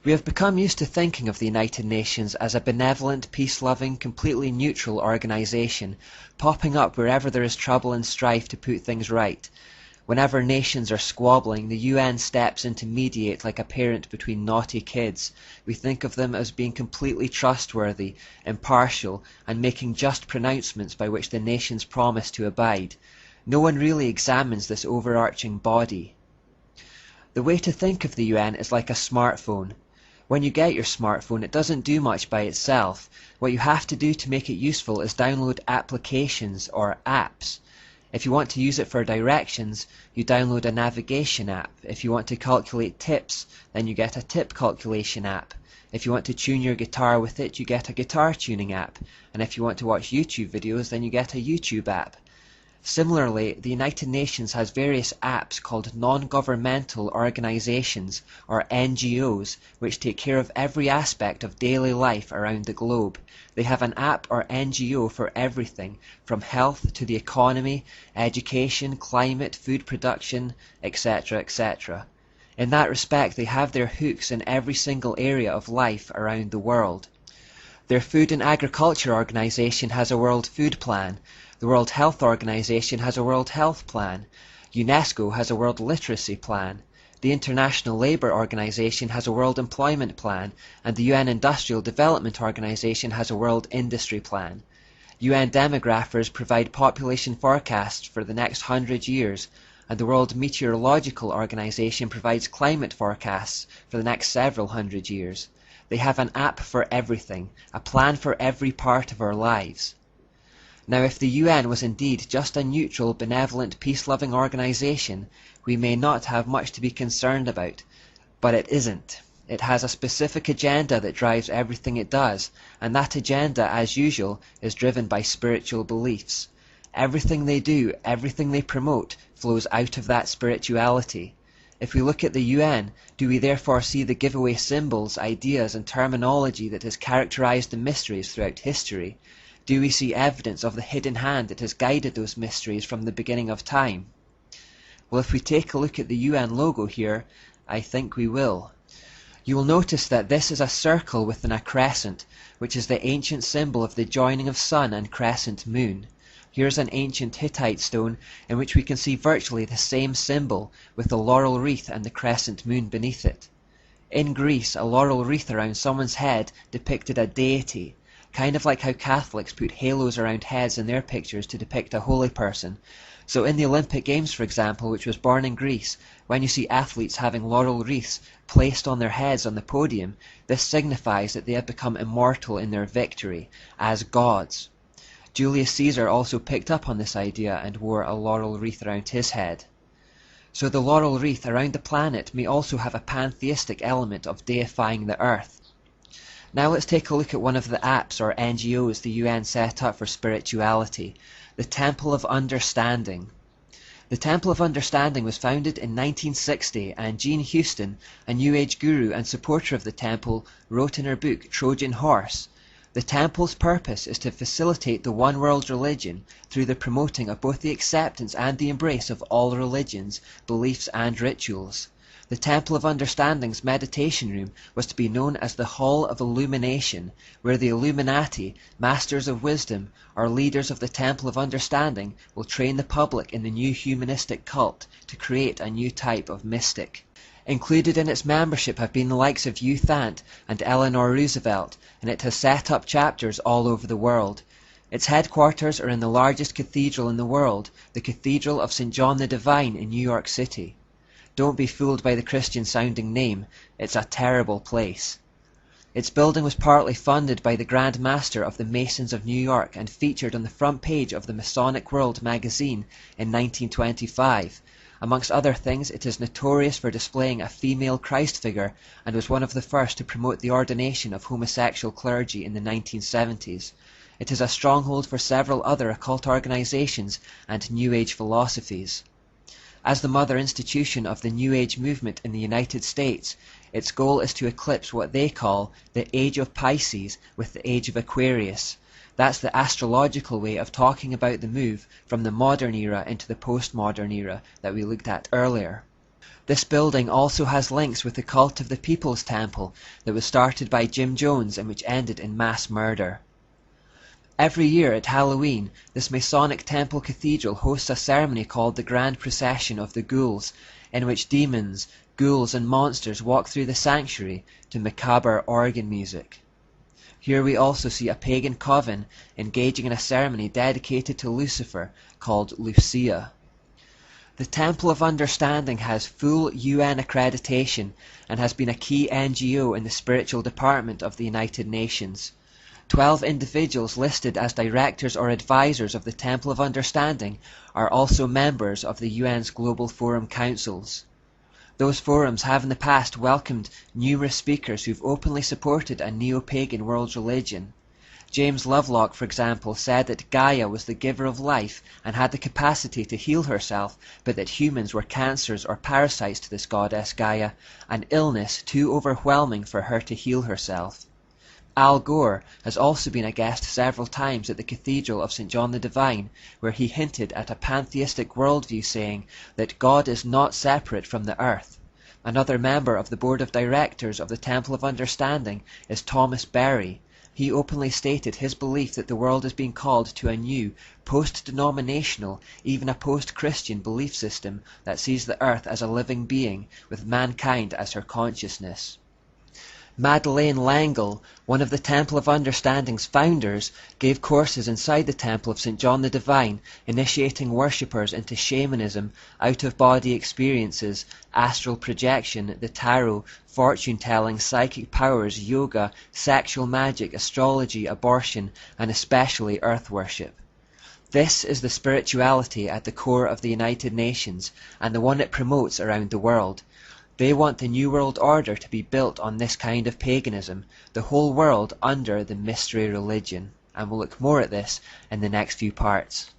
We have become used to thinking of the United Nations as a benevolent, peace-loving, completely neutral organisation, popping up wherever there is trouble and strife to put things right. Whenever nations are squabbling, the UN steps in to mediate like a parent between naughty kids. We think of them as being completely trustworthy, impartial, and making just pronouncements by which the nations promise to abide. No one really examines this overarching body. The way to think of the UN is like a smartphone. When you get your smartphone, it doesn't do much by itself. What you have to do to make it useful is download applications or apps. If you want to use it for directions, you download a navigation app. If you want to calculate tips, then you get a tip calculation app. If you want to tune your guitar with it, you get a guitar tuning app. And if you want to watch YouTube videos, then you get a YouTube app. Similarly, the United Nations has various apps called non-governmental organizations, or NGOs, which take care of every aspect of daily life around the globe. They have an app or NGO for everything, from health to the economy, education, climate, food production, etc., etc. In that respect, they have their hooks in every single area of life around the world. Their Food and Agriculture Organization has a World Food Plan. The World Health Organization has a World Health Plan. UNESCO has a World Literacy Plan. The International Labour Organization has a World Employment Plan, and the UN Industrial Development Organization has a World Industry Plan. UN demographers provide population forecasts for the next 100 years, and the World Meteorological Organization provides climate forecasts for the next several hundred years. They have an app for everything, a plan for every part of our lives. Now, if the UN was indeed just a neutral, benevolent, peace-loving organisation, we may not have much to be concerned about. But it isn't. It has a specific agenda that drives everything it does, and that agenda, as usual, is driven by spiritual beliefs. Everything they do, everything they promote, flows out of that spirituality. If we look at the UN, do we therefore see the giveaway symbols, ideas, and terminology that has characterized the mysteries throughout history? Do we see evidence of the hidden hand that has guided those mysteries from the beginning of time? Well, if we take a look at the UN logo here, I think we will. You will notice that this is a circle within a crescent, which is the ancient symbol of the joining of sun and crescent moon. Here's an ancient Hittite stone in which we can see virtually the same symbol, with the laurel wreath and the crescent moon beneath it. In Greece, a laurel wreath around someone's head depicted a deity, kind of like how Catholics put halos around heads in their pictures to depict a holy person. So in the Olympic Games, for example, which was born in Greece, when you see athletes having laurel wreaths placed on their heads on the podium, this signifies that they have become immortal in their victory, as gods. Julius Caesar also picked up on this idea and wore a laurel wreath around his head. So the laurel wreath around the planet may also have a pantheistic element of deifying the earth. Now let's take a look at one of the apps or NGOs the UN set up for spirituality, the Temple of Understanding. The Temple of Understanding was founded in 1960, and Jean Houston, a New Age guru and supporter of the temple, wrote in her book Trojan Horse, "The temple's purpose is to facilitate the one world religion through the promoting of both the acceptance and the embrace of all religions, beliefs and rituals. The Temple of Understanding's meditation room was to be known as the Hall of Illumination, where the Illuminati, masters of wisdom, or leaders of the Temple of Understanding, will train the public in the new humanistic cult to create a new type of mystic." Included in its membership have been the likes of Hugh Thant and Eleanor Roosevelt, and it has set up chapters all over the world. Its headquarters are in the largest cathedral in the world, the Cathedral of St. John the Divine in New York City. Don't be fooled by the Christian-sounding name, it's a terrible place. Its building was partly funded by the Grand Master of the Masons of New York and featured on the front page of the Masonic World magazine in 1925. Amongst other things, it is notorious for displaying a female Christ figure and was one of the first to promote the ordination of homosexual clergy in the 1970s. It is a stronghold for several other occult organizations and New Age philosophies. As the mother institution of the New Age movement in the United States, its goal is to eclipse what they call the Age of Pisces with the Age of Aquarius. That's the astrological way of talking about the move from the modern era into the postmodern era that we looked at earlier. This building also has links with the cult of the People's Temple that was started by Jim Jones and which ended in mass murder. Every year at Halloween, this Masonic temple cathedral hosts a ceremony called the Grand Procession of the Ghouls, in which demons, ghouls and monsters walk through the sanctuary to macabre organ music. Here we also see a pagan coven engaging in a ceremony dedicated to Lucifer called Lucia. The Temple of Understanding has full UN accreditation and has been a key NGO in the spiritual department of the United Nations. 12 individuals listed as directors or advisors of the Temple of Understanding are also members of the UN's Global Forum Councils. Those forums have in the past welcomed numerous speakers who've openly supported a neo-pagan world religion. James Lovelock, for example, said that Gaia was the giver of life and had the capacity to heal herself, but that humans were cancers or parasites to this goddess Gaia, an illness too overwhelming for her to heal herself. Al Gore has also been a guest several times at the Cathedral of St. John the Divine, where he hinted at a pantheistic worldview, saying that God is not separate from the earth. Another member of the board of directors of the Temple of Understanding is Thomas Berry. He openly stated his belief that the world is being called to a new, post-denominational, even a post-Christian belief system that sees the earth as a living being, with mankind as her consciousness. Madeleine L'Engle, one of the Temple of Understanding's founders, gave courses inside the Temple of St. John the Divine, initiating worshippers into shamanism, out-of-body experiences, astral projection, the tarot, fortune-telling, psychic powers, yoga, sexual magic, astrology, abortion, and especially earth worship. This is the spirituality at the core of the United Nations, and the one it promotes around the world. They want the New World Order to be built on this kind of paganism, the whole world under the mystery religion, and we'll look more at this in the next few parts.